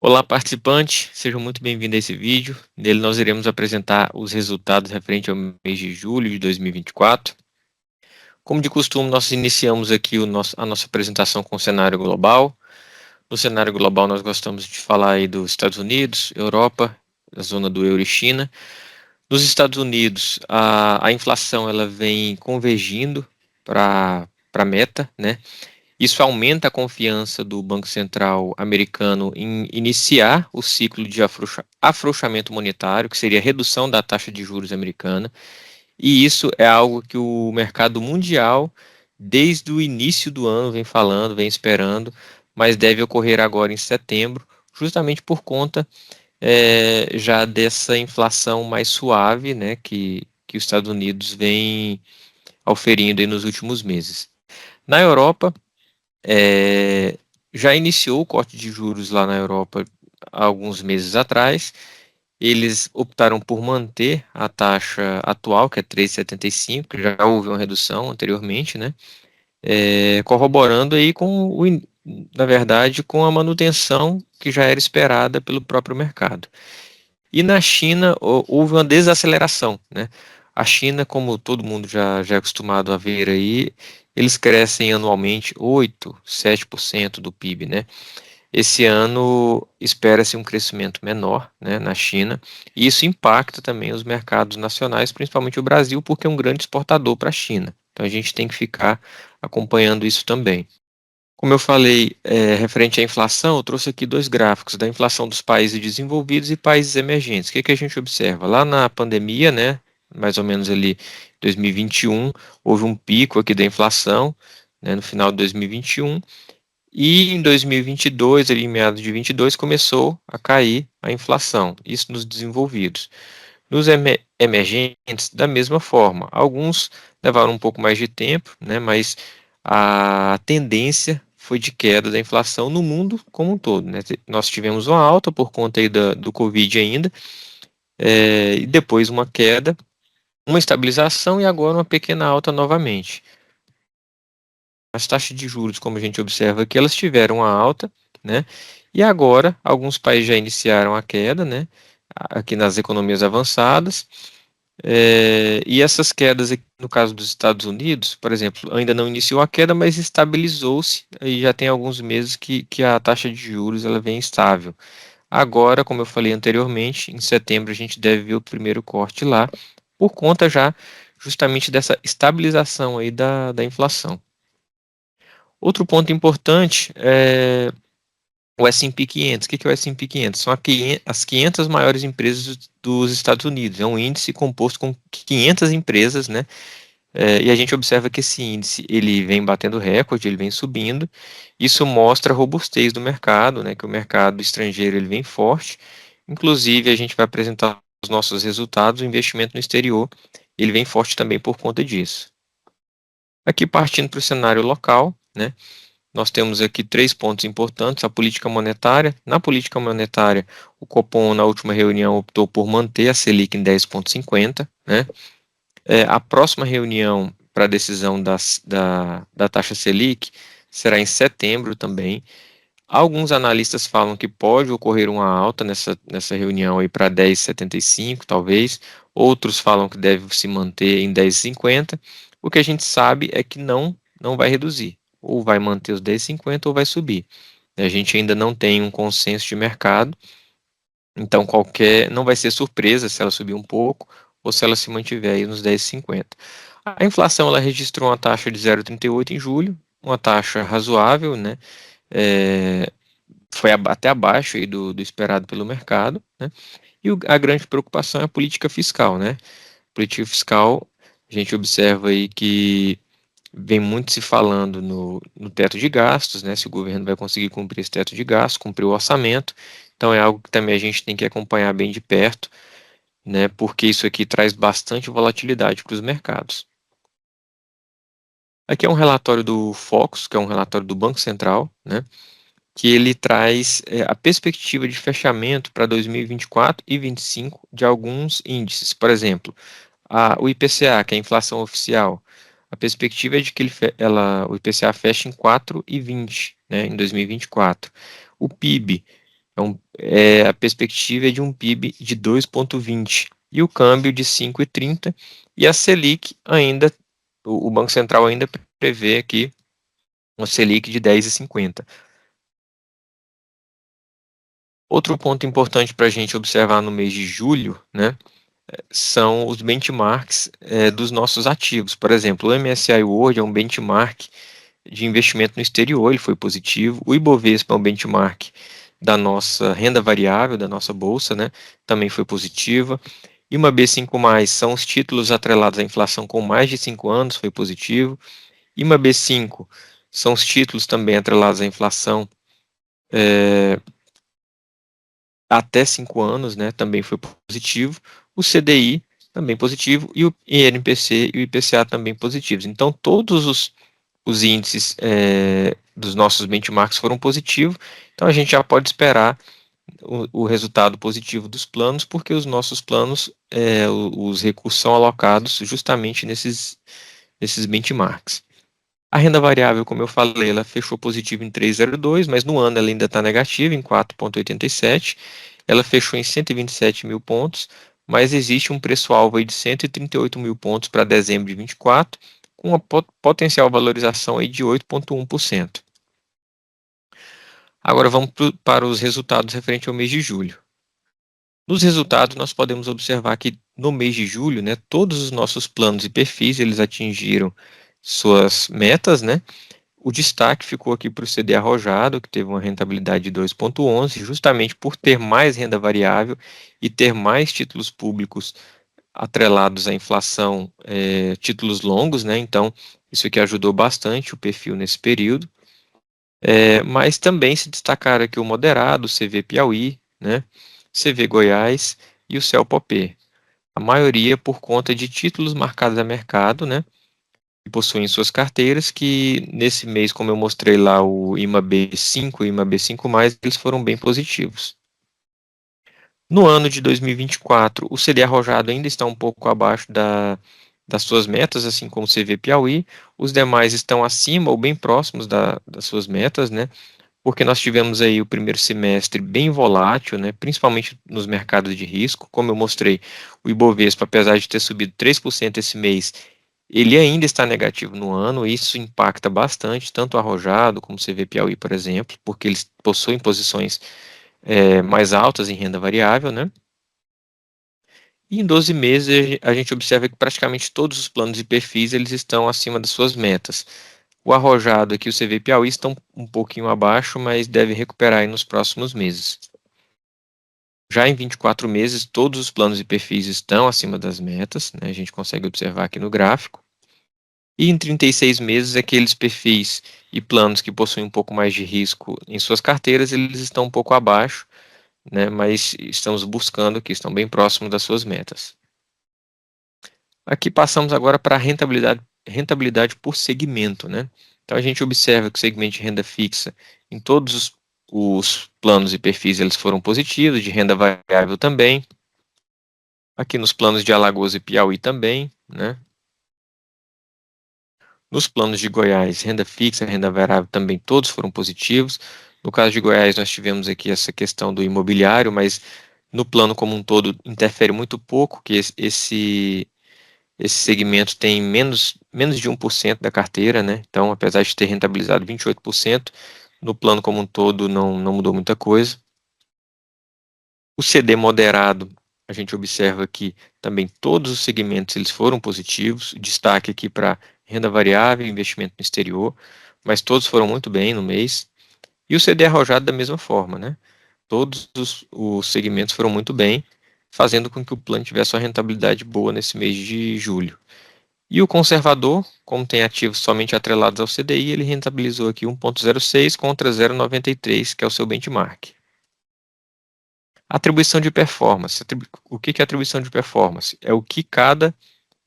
Olá, participante, sejam muito bem-vindos a esse vídeo. Nele nós iremos apresentar os resultados referente ao mês de julho de 2024. Como de costume, nós iniciamos aqui a nossa apresentação com o cenário global. No cenário global, nós gostamos de falar aí dos Estados Unidos, Europa, a zona do euro e China. Nos Estados Unidos, a inflação ela vem convergindo para a meta, né? Isso aumenta a confiança do Banco Central americano em iniciar o ciclo de afrouxamento monetário, que seria a redução da taxa de juros americana, e isso é algo que o mercado mundial, desde o início do ano, vem falando, vem esperando, mas deve ocorrer agora em setembro, justamente por conta já dessa inflação mais suave, né, que os Estados Unidos vem auferindo aí nos últimos meses. Na Europa, é, já iniciou o corte de juros lá na Europa há alguns meses atrás. Eles optaram por manter a taxa atual, que é 3,75, que já houve uma redução anteriormente, né? Corroborando aí na verdade, com a manutenção que já era esperada pelo próprio mercado. E na China houve uma desaceleração, né? A China, como todo mundo já é acostumado a ver aí, eles crescem anualmente 8, 7% do PIB, né? Esse ano espera-se um crescimento menor, né, na China, e isso impacta também os mercados nacionais, principalmente o Brasil, porque é um grande exportador para a China. Então a gente tem que ficar acompanhando isso também. Como eu falei, referente à inflação, eu trouxe aqui dois gráficos da inflação dos países desenvolvidos e países emergentes. O que que a gente observa? Lá na pandemia, né, mais ou menos ali 2021, houve um pico aqui da inflação, né, no final de 2021, e em 2022, ali em meados de 22, começou a cair a inflação, isso nos desenvolvidos. Nos emergentes, da mesma forma, alguns levaram um pouco mais de tempo, né, mas a tendência foi de queda da inflação no mundo como um todo, né? Nós tivemos uma alta por conta aí do Covid ainda, e depois uma queda, uma estabilização e agora uma pequena alta novamente. As taxas de juros, como a gente observa aqui, elas tiveram uma alta, né? E agora alguns países já iniciaram a queda, né? Aqui nas economias avançadas. E essas quedas, aqui, no caso dos Estados Unidos, por exemplo, ainda não iniciou a queda, mas estabilizou-se e já tem alguns meses que a taxa de juros ela vem estável. Agora, como eu falei anteriormente, em setembro a gente deve ver o primeiro corte lá, por conta já justamente dessa estabilização aí da inflação. Outro ponto importante é o S&P 500. O que é o S&P 500? São as 500 maiores empresas dos Estados Unidos. É um índice composto com 500 empresas, né? E a gente observa que esse índice ele vem batendo recorde, ele vem subindo. Isso mostra a robustez do mercado, né? Que o mercado estrangeiro ele vem forte. Inclusive, a gente vai apresentar os nossos resultados. O investimento no exterior ele vem forte também por conta disso. Aqui partindo para o cenário local, né? Nós temos aqui três pontos importantes: a política monetária. Na política monetária, o Copom, na última reunião, optou por manter a Selic em 10,50, né? A próxima reunião para a decisão da taxa Selic será em setembro também. Alguns analistas falam que pode ocorrer uma alta nessa reunião aí para 10,75, talvez. Outros falam que deve se manter em 10,50. O que a gente sabe é que não vai reduzir. Ou vai manter os 10,50 ou vai subir. A gente ainda não tem um consenso de mercado, então não vai ser surpresa se ela subir um pouco ou se ela se mantiver aí nos 10,50. A inflação ela registrou uma taxa de 0,38 em julho, uma taxa razoável, né? É, foi até abaixo aí do esperado pelo mercado, né? E a grande preocupação é a política fiscal, né? Política fiscal, a gente observa aí que vem muito se falando no teto de gastos, né? Se o governo vai conseguir cumprir esse teto de gastos, cumprir o orçamento. Então é algo que também a gente tem que acompanhar bem de perto, né? Porque isso aqui traz bastante volatilidade para os mercados. Aqui é um relatório do Focus, que é um relatório do Banco Central, né? Que ele traz a perspectiva de fechamento para 2024 e 2025 de alguns índices. Por exemplo, o IPCA, que é a inflação oficial, a perspectiva é de que o IPCA feche em 4,20, né, em 2024. O PIB, A perspectiva é de um PIB de 2,20 e o câmbio de 5,30 e a Selic ainda, o Banco Central ainda prevê aqui uma Selic de 10,50. Outro ponto importante para a gente observar no mês de julho, né, são os benchmarks dos nossos ativos. Por exemplo, o MSCI World é um benchmark de investimento no exterior, ele foi positivo. O Ibovespa é um benchmark da nossa renda variável, da nossa bolsa, né, também foi positiva. E uma B5+, são os títulos atrelados à inflação com mais de 5 anos, foi positivo. E uma B5 são os títulos também atrelados à inflação até 5 anos, né, também foi positivo. O CDI também positivo e o INPC e o IPCA também positivos. Então, todos os índices dos nossos benchmarks foram positivos. Então, a gente já pode esperar o resultado positivo dos planos, porque os nossos planos, os recursos são alocados justamente nesses benchmarks. A renda variável, como eu falei, ela fechou positivo em 3,02, mas no ano ela ainda está negativa em 4,87. Ela fechou em 127 mil pontos, mas existe um preço-alvo aí de 138 mil pontos para dezembro de 24, com uma potencial valorização aí de 8,1%. Agora vamos para os resultados referentes ao mês de julho. Nos resultados, nós podemos observar que no mês de julho, né, todos os nossos planos e perfis, eles atingiram suas metas, né? O destaque ficou aqui para o CD arrojado, que teve uma rentabilidade de 2,11, justamente por ter mais renda variável e ter mais títulos públicos atrelados à inflação, títulos longos, né? Então, isso aqui ajudou bastante o perfil nesse período. Mas também se destacaram aqui o moderado, o CV Piauí, né? CV Goiás e o Celpop. A maioria por conta de títulos marcados a mercado, né? Que possuem suas carteiras, que nesse mês, como eu mostrei lá, o IMA B5 e o IMA B5+, eles foram bem positivos. No ano de 2024, o CD arrojado ainda está um pouco abaixo das suas metas, assim como o CV Piauí. Os demais estão acima ou bem próximos das suas metas, né? Porque nós tivemos aí o primeiro semestre bem volátil, né? Principalmente nos mercados de risco. Como eu mostrei, o Ibovespa, apesar de ter subido 3% esse mês, ele ainda está negativo no ano, e isso impacta bastante, tanto o Arrojado como o CV Piauí, por exemplo, porque eles possuem posições mais altas em renda variável, né? E em 12 meses a gente observa que praticamente todos os planos e perfis eles estão acima das suas metas. O Arrojado aqui, o CV Piauí, estão um pouquinho abaixo, mas deve recuperar aí nos próximos meses. Já em 24 meses, todos os planos e perfis estão acima das metas, né? A gente consegue observar aqui no gráfico. E em 36 meses, aqueles perfis e planos que possuem um pouco mais de risco em suas carteiras, eles estão um pouco abaixo, né, mas estamos buscando que estão bem próximos das suas metas. Aqui passamos agora para a rentabilidade por segmento, né? Então a gente observa que o segmento de renda fixa, em todos os planos e perfis, eles foram positivos, de renda variável também. Aqui nos planos de Alagoas e Piauí também, né? Nos planos de Goiás, renda fixa, renda variável também todos foram positivos. No caso de Goiás, nós tivemos aqui essa questão do imobiliário, mas no plano como um todo interfere muito pouco, que esse segmento tem menos de 1% da carteira, né? Então, apesar de ter rentabilizado 28%, no plano como um todo não mudou muita coisa. O CD moderado, a gente observa que também todos os segmentos eles foram positivos, destaque aqui para renda variável e investimento no exterior, mas todos foram muito bem no mês. E o CD arrojado da mesma forma, né? Todos os segmentos foram muito bem, fazendo com que o plano tivesse uma rentabilidade boa nesse mês de julho. E o conservador, como tem ativos somente atrelados ao CDI, ele rentabilizou aqui 1,06 contra 0,93, que é o seu benchmark. Atribuição de performance. O que é atribuição de performance? É o que cada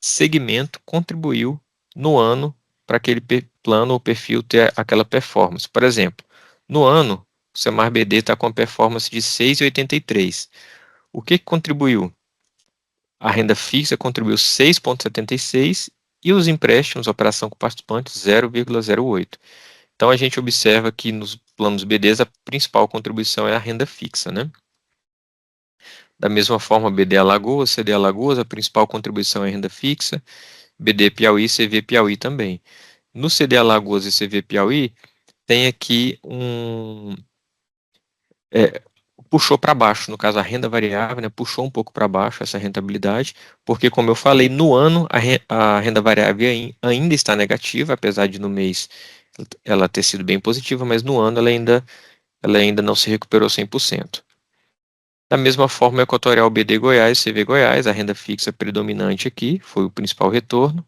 segmento contribuiu no ano para aquele plano ou perfil ter aquela performance. Por exemplo, no ano, o Semar BD está com a performance de 6,83. O que contribuiu? A renda fixa contribuiu 6,76 e os empréstimos, operação com participantes, 0,08. Então a gente observa que nos planos BDs, a principal contribuição é a renda fixa, né? Da mesma forma, BD Alagoas, CD Alagoas, a principal contribuição é a renda fixa, BD Piauí, CV Piauí também. No CD Alagoas e CV Piauí, tem aqui puxou para baixo, no caso a renda variável, né, puxou um pouco para baixo essa rentabilidade, porque como eu falei, no ano a renda variável ainda está negativa, apesar de no mês ela ter sido bem positiva, mas no ano ela ainda não se recuperou 100%. Da mesma forma, o Equatorial BD Goiás, CV Goiás, a renda fixa predominante aqui, foi o principal retorno.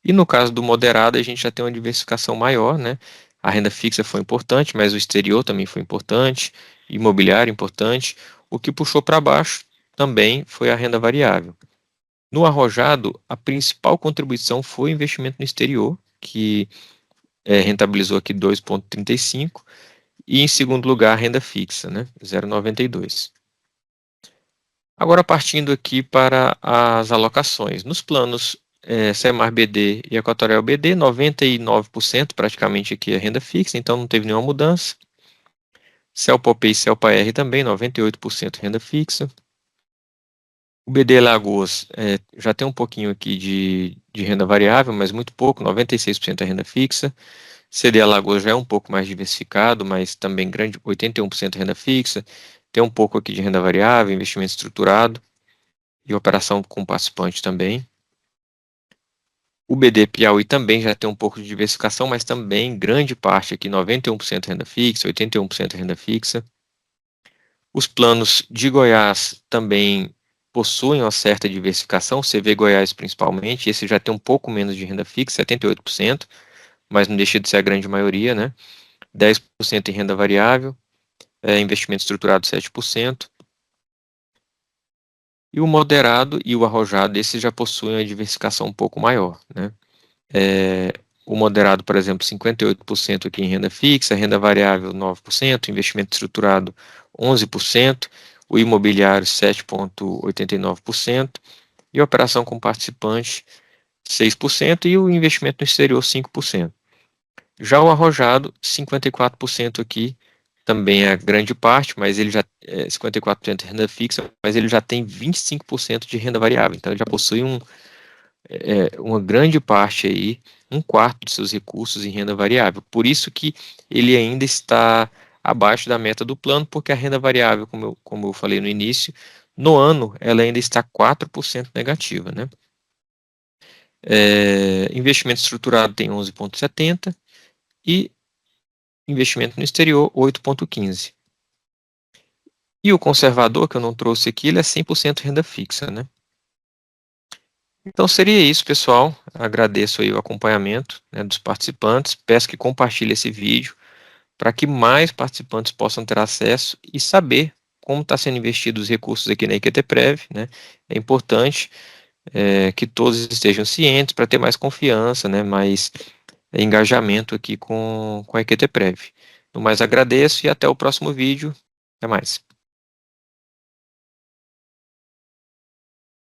E no caso do moderado, a gente já tem uma diversificação maior, né? A renda fixa foi importante, mas o exterior também foi importante, imobiliário importante. O que puxou para baixo também foi a renda variável. No arrojado, a principal contribuição foi o investimento no exterior, que rentabilizou aqui 2,35, e em segundo lugar a renda fixa, né? 0,92. Agora partindo aqui para as alocações. Nos planos Semar BD e Equatorial BD, 99% praticamente aqui é renda fixa, então não teve nenhuma mudança. Celpop e Celpa R também, 98% renda fixa. O BD Lagoas já tem um pouquinho aqui de renda variável, mas muito pouco, 96% é renda fixa. CD Alagoas já é um pouco mais diversificado, mas também grande, 81% renda fixa. Tem um pouco aqui de renda variável, investimento estruturado e operação com participante também. O BD Piauí também já tem um pouco de diversificação, mas também grande parte aqui, 91% renda fixa, 81% renda fixa. Os planos de Goiás também possuem uma certa diversificação, CV Goiás principalmente, esse já tem um pouco menos de renda fixa, 78%, mas não deixa de ser a grande maioria, né? 10% em renda variável, investimento estruturado 7%. E o moderado e o arrojado, esses já possuem uma diversificação um pouco maior, né? O moderado, por exemplo, 58% aqui em renda fixa, renda variável 9%, investimento estruturado 11%, o imobiliário 7,89% e a operação com participante 6% e o investimento no exterior 5%. Já o arrojado, 54% aqui, também é a grande parte, mas ele já 54% de renda fixa, mas ele já tem 25% de renda variável, então ele já possui uma grande parte aí, um quarto de seus recursos em renda variável. Por isso que ele ainda está abaixo da meta do plano, porque a renda variável, como eu falei no início, no ano ela ainda está 4% negativa, né? Investimento estruturado tem 11,70 e investimento no exterior 8,15. E o conservador, que eu não trouxe aqui, ele é 100% renda fixa, né? Então seria isso, pessoal. Agradeço aí o acompanhamento, né, dos participantes. Peço que compartilhe esse vídeo para que mais participantes possam ter acesso e saber como está sendo investido os recursos aqui na IQTPrev, né? É importante que todos estejam cientes para ter mais confiança, né, mais engajamento aqui com a IQTPrev. No mais, agradeço e até o próximo vídeo. Até mais.